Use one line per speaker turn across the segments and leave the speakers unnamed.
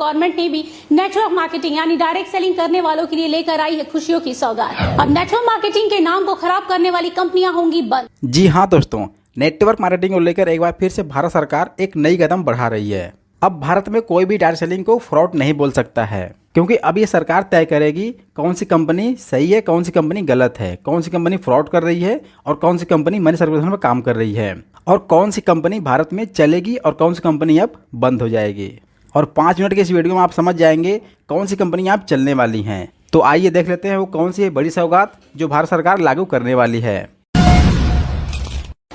Government ने भी network marketing यानी डायरेक्ट सेलिंग करने वालों के लिए लेकर आई है खुशियों की सौगात। अब नेटवर्क मार्केटिंग के नाम को खराब करने वाली कंपनियां होंगी बंद।
जी हाँ दोस्तों, नेटवर्क मार्केटिंग को लेकर एक बार फिर से भारत सरकार एक नई कदम बढ़ा रही है। अब भारत में कोई भी डायरेक्ट सेलिंग को फ्रॉड नहीं बोल सकता है, क्योंकि अब ये सरकार तय करेगी कौन सी कंपनी सही है, कौन सी कंपनी गलत है, कौन सी कंपनी फ्रॉड कर रही है और कौन सी कंपनी मनी सर्विलेंस में काम कर रही है, और कौन सी कंपनी भारत में चलेगी और कौन सी कंपनी अब बंद हो जाएगी। और 5 मिनट के इस वीडियो में आप समझ जाएंगे कौन सी कंपनी अब चलने वाली हैं। तो आइए देख लेते हैं वो कौन सी बड़ी सौगात जो भारत सरकार लागू करने वाली है।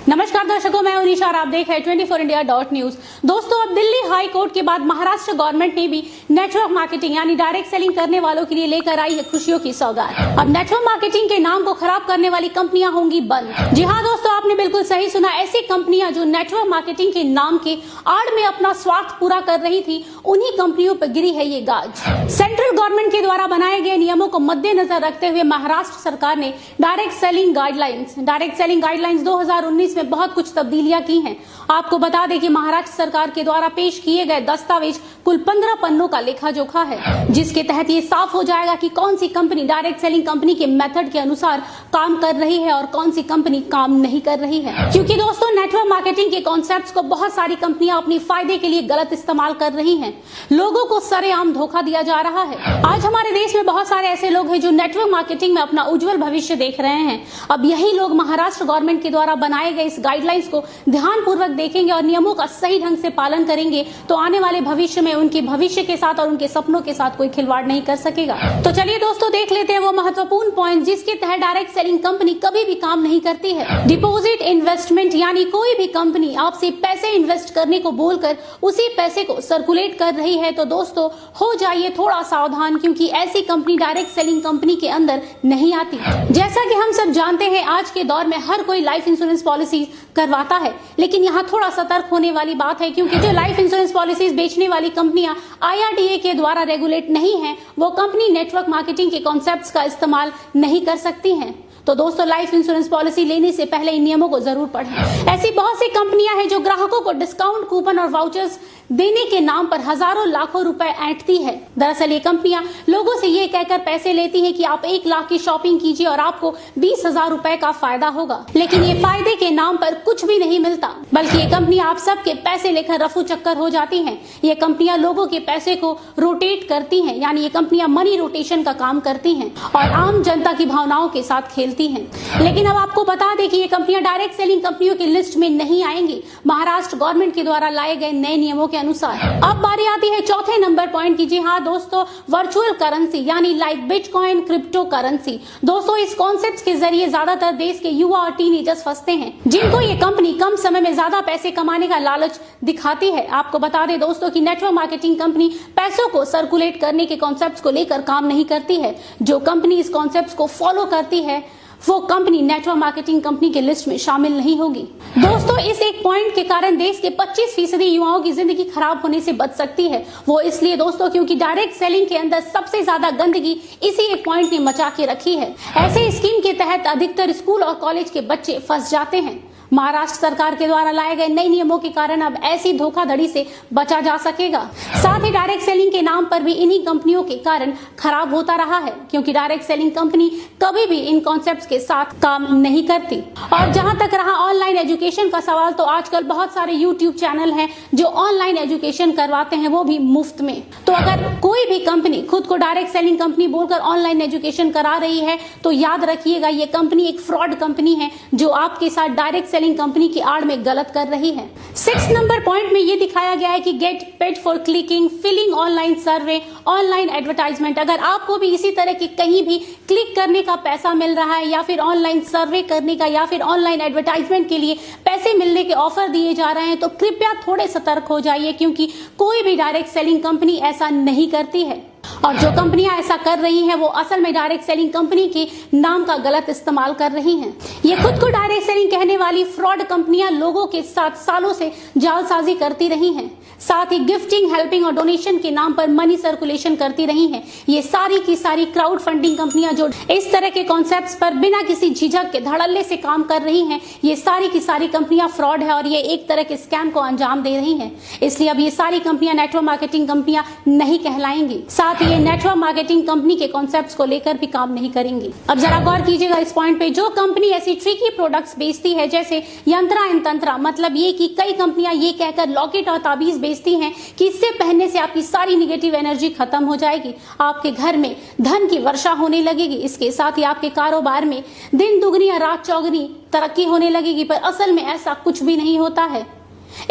नमस्कार दर्शकों, मैं उनिशा और आप देख रहे हैं 24india.news। दोस्तों, अब दिल्ली हाई कोर्ट के बाद महाराष्ट्र गवर्नमेंट ने भी नेटवर्क मार्केटिंग यानी डायरेक्ट सेलिंग करने वालों के लिए लेकर आई है खुशियों की सौगात। अब नेटवर्क मार्केटिंग के नाम को खराब करने वाली कंपनियां होंगी बंद। जी हाँ दोस्तों, आपने बिल्कुल सही सुना। ऐसी कंपनियां जो नेटवर्क मार्केटिंग के नाम के आड़ में अपना स्वार्थ पूरा कर रही थी, उन्हीं कंपनियों पर गिरी है ये गाज। सेंट्रल गवर्नमेंट के द्वारा बनाए गए नियमों को मद्देनजर रखते हुए महाराष्ट्र सरकार ने डायरेक्ट सेलिंग गाइडलाइंस 2019 में बहुत कुछ तब्दीलियां की हैं। आपको बता दें कि महाराष्ट्र सरकार के द्वारा पेश किए गए दस्तावेज कुल 15 पन्नों का लेखा जोखा है, जिसके तहत ये साफ हो जाएगा कि कौन सी कंपनी डायरेक्ट सेलिंग कंपनी के मेथड के अनुसार काम कर रही है और कौन सी कंपनी काम नहीं कर रही है। क्योंकि दोस्तों, नेटवर्क मार्केटिंग के कॉन्सेप्ट्स को बहुत सारी कंपनियां अपनी फायदे के लिए गलत इस्तेमाल कर रही हैं। लोगों को सरेआम धोखा दिया जा रहा है। आज हमारे देश में बहुत सारे ऐसे लोग हैं जो नेटवर्क मार्केटिंग में अपना उज्जवल भविष्य देख रहे हैं। अब यही लोग महाराष्ट्र गवर्नमेंट के द्वारा बनाए गए इस गाइडलाइंस को ध्यानपूर्वक देखेंगे और नियमों का सही ढंग से पालन करेंगे तो आने वाले भविष्य में उनके भविष्य के साथ और उनके सपनों के साथ कोई खिलवाड़ नहीं कर सकेगा। तो चलिए दोस्तों, देख लेते हैं वो महत्वपूर्ण पॉइंट जिसके तहत डायरेक्ट सेलिंग कंपनी कभी भी काम नहीं करती है। डिपॉजिट इन्वेस्टमेंट यानी कोई भी कंपनी आपसे पैसे इन्वेस्ट करने को बोलकर उसी पैसे को सर्कुलेट कर रही है तो दोस्तों हो जाइए थोड़ा सावधान, क्योंकि ऐसी कंपनी डायरेक्ट सेलिंग कंपनी के अंदर नहीं आती। जैसा कि हम सब जानते हैं, आज के दौर में हर कोई लाइफ इंश्योरेंस पॉलिसी करवाता है, लेकिन यहाँ थोड़ा सतर्क होने वाली बात है, क्योंकि जो लाइफ इंश्योरेंस पॉलिसीज बेचने वाली कंपनियां IRDA के द्वारा रेगुलेट नहीं है, वो कंपनी नेटवर्क मार्केटिंग के कॉन्सेप्ट्स का इस्तेमाल नहीं कर सकती हैं। तो दोस्तों, लाइफ इंश्योरेंस पॉलिसी लेने से पहले इन नियमों को जरूर पढ़ें। ऐसी बहुत सी कंपनियां हैं जो ग्राहकों को डिस्काउंट कूपन और वाउचर्स देने के नाम पर हजारों लाखों रुपए ऐंठती है। दरअसल ये कंपनियां लोगों से ये कहकर पैसे लेती हैं कि आप 1 लाख की शॉपिंग कीजिए और आपको 20,000 रुपए का फायदा होगा, लेकिन ये फायदे के नाम पर कुछ भी नहीं मिलता, बल्कि ये कंपनियां आप सबके पैसे लेकर रफू चक्कर हो जाती हैं। ये कंपनियां लोगों के पैसे को रोटेट करती हैं, यानी ये कंपनियां मनी रोटेशन का काम करती हैं और आम जनता की भावनाओं के साथ खेलती हैं। लेकिन अब आपको बता दें कि ये कंपनियां डायरेक्ट सेलिंग कंपनियों की लिस्ट में नहीं आएंगी महाराष्ट्र गवर्नमेंट के द्वारा लाए गए नए नियमों अनुसार। अब बारी आती है चौथे नंबर पॉइंट की। जी हाँ दोस्तों, वर्चुअल करेंसी यानी लाइक बिटकॉइन, क्रिप्टो करेंसी। दोस्तों, इस कॉन्सेप्ट के जरिए ज्यादातर देश के युवा और टीनेजर्स फंसते हैं, जिनको ये कंपनी कम समय में ज्यादा पैसे कमाने का लालच दिखाती है। आपको बता दें दोस्तों कि नेटवर्क मार्केटिंग कंपनी पैसों को सर्कुलेट करने के कॉन्सेप्ट को लेकर काम नहीं करती है। जो कंपनी इस कॉन्सेप्ट को फॉलो करती है वो कंपनी नेटवर्क मार्केटिंग कंपनी के लिस्ट में शामिल नहीं होगी। दोस्तों, इस एक पॉइंट के कारण देश के 25% युवाओं की जिंदगी खराब होने से बच सकती है। वो इसलिए दोस्तों क्योंकि डायरेक्ट सेलिंग के अंदर सबसे ज्यादा गंदगी इसी एक पॉइंट ने मचा के रखी है। ऐसे स्कीम के तहत अधिकतर स्कूल और कॉलेज के बच्चे फंस जाते हैं। महाराष्ट्र सरकार के द्वारा लाए गए नए नियमों के कारण अब ऐसी धोखाधड़ी से बचा जा सकेगा। साथ ही डायरेक्ट सेलिंग के नाम पर भी इन्हीं कंपनियों के कारण खराब होता रहा है, क्योंकि डायरेक्ट सेलिंग कंपनी कभी भी इन कॉन्सेप्ट्स के साथ काम नहीं करती। और जहां तक रहा ऑनलाइन एजुकेशन का सवाल, तो आजकल बहुत सारे यूट्यूब चैनल हैं जो ऑनलाइन एजुकेशन करवाते हैं, वो भी मुफ्त में। तो अगर कोई भी कंपनी खुद को डायरेक्ट सेलिंग कंपनी बोलकर ऑनलाइन एजुकेशन करा रही है तो याद रखिएगा, ये कंपनी एक फ्रॉड कंपनी है जो आपके साथ डायरेक्ट सेलिंग कंपनी की आड़ में गलत कर रही है। 6 नंबर पॉइंट में ये दिखाया गया है कि get paid for clicking, filling online survey, online advertisement. अगर आपको भी इसी तरह की कहीं भी क्लिक करने का पैसा मिल रहा है या फिर ऑनलाइन सर्वे करने का या फिर ऑनलाइन एडवर्टाइजमेंट के लिए पैसे मिलने के ऑफर दिए जा रहे हैं तो कृपया थोड़े सतर्क हो जाइए, क्योंकि कोई भी डायरेक्ट सेलिंग कंपनी ऐसा नहीं करती है। और जो कंपनियां ऐसा कर रही हैं वो असल में डायरेक्ट सेलिंग कंपनी के नाम का गलत इस्तेमाल कर रही हैं। ये खुद को डायरेक्ट सेलिंग कहने वाली फ्रॉड कंपनियां लोगों के साथ सालों से जालसाजी करती रही हैं। साथ ही गिफ्टिंग, हेल्पिंग और डोनेशन के नाम पर मनी सर्कुलेशन करती रही हैं। ये सारी की सारी क्राउड फंडिंग कंपनियां जो इस तरह के कॉन्सेप्ट्स पर बिना किसी झिझक के धड़ल्ले से काम कर रही हैं, ये सारी की सारी कंपनियां फ्रॉड है और ये एक तरह के स्कैम को अंजाम दे रही हैं। इसलिए अब ये सारी कंपनियां नेटवर्क मार्केटिंग कंपनियां नहीं कहलाएंगी। साथ ही ये नेटवर्क मार्केटिंग कंपनी के कॉन्सेप्ट्स को लेकर भी काम नहीं करेंगी। अब जरा गौर कीजिएगा इस पॉइंट पे, जो कंपनी ऐसी ट्रिकी प्रोडक्ट्स बेचती है जैसे यंत्रा एंड तंत्रा, मतलब ये कि कई कंपनियां ये कहकर लॉकेट और ताबीज बेचती हैं कि इससे पहनने से आपकी सारी निगेटिव एनर्जी खत्म हो जाएगी, आपके घर में धन की वर्षा होने लगेगी, इसके साथ ही आपके कारोबार में दिन दुगनी या रात चौगनी तरक्की होने लगेगी। पर असल में ऐसा कुछ भी नहीं होता है।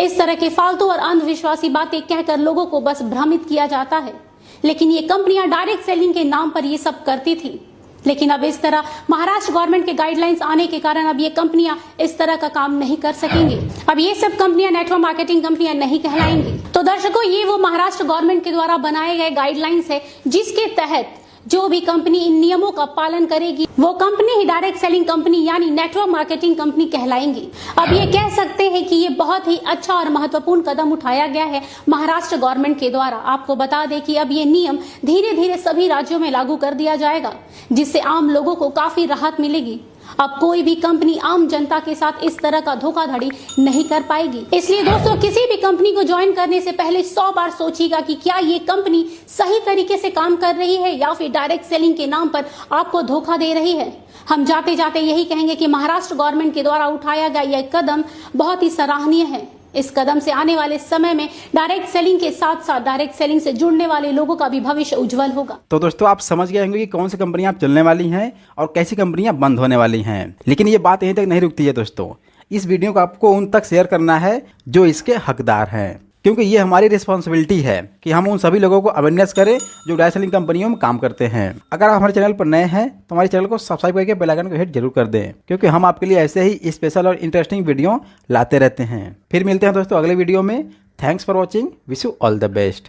इस तरह के फालतू और अंधविश्वासी बातें कहकर लोगों को बस भ्रमित किया जाता है। लेकिन ये कंपनियां डायरेक्ट सेलिंग के नाम पर ये सब करती थी। लेकिन अब इस तरह महाराष्ट्र गवर्नमेंट के गाइडलाइंस आने के कारण अब ये कंपनियां इस तरह का काम नहीं कर सकेंगी। अब ये सब कंपनियां नेटवर्क मार्केटिंग कंपनियां नहीं कहलाएंगी। तो दर्शकों, ये वो महाराष्ट्र गवर्नमेंट के द्वारा बनाए गए गाइडलाइंस है जिसके तहत जो भी कंपनी इन नियमों का पालन करेगी वो कंपनी ही डायरेक्ट सेलिंग कंपनी यानी नेटवर्क मार्केटिंग कंपनी कहलाएंगी। अब ये कह सकते हैं कि ये बहुत ही अच्छा और महत्वपूर्ण कदम उठाया गया है महाराष्ट्र गवर्नमेंट के द्वारा। आपको बता दें कि अब ये नियम धीरे धीरे सभी राज्यों में लागू कर दिया जाएगा, जिससे आम लोगों को काफी राहत मिलेगी। अब कोई भी कंपनी आम जनता के साथ इस तरह का धोखाधड़ी नहीं कर पाएगी। इसलिए दोस्तों, किसी भी कंपनी को ज्वाइन करने से पहले 100 बार सोचिएगा कि क्या ये कंपनी सही तरीके से काम कर रही है या फिर डायरेक्ट सेलिंग के नाम पर आपको धोखा दे रही है। हम जाते जाते यही कहेंगे कि महाराष्ट्र गवर्नमेंट के द्वारा उठाया गया यह कदम बहुत ही सराहनीय है। इस कदम से आने वाले समय में डायरेक्ट सेलिंग के साथ साथ डायरेक्ट सेलिंग से जुड़ने वाले लोगों का भी भविष्य उज्जवल होगा।
तो दोस्तों, आप समझ गए होंगे कि कौन सी कंपनियां आप चलने वाली हैं और कैसी कंपनियां बंद होने वाली हैं। लेकिन ये बात यहीं तक नहीं रुकती है दोस्तों। इस वीडियो को आपको उन तक शेयर करना है जो इसके हकदार हैं, क्योंकि ये हमारी रिस्पॉन्सिबिलिटी है कि हम उन सभी लोगों को अवेयरनेस करें जो डायरेक्ट सेलिंग कंपनियों में काम करते हैं। अगर आप हमारे चैनल पर नए हैं तो हमारे चैनल को सब्सक्राइब करके बेल आइकन को हिट जरूर कर दें, क्योंकि हम आपके लिए ऐसे ही स्पेशल और इंटरेस्टिंग वीडियो लाते रहते हैं। फिर मिलते हैं दोस्तों अगले वीडियो में। Thanks for watching. Wish you all the best.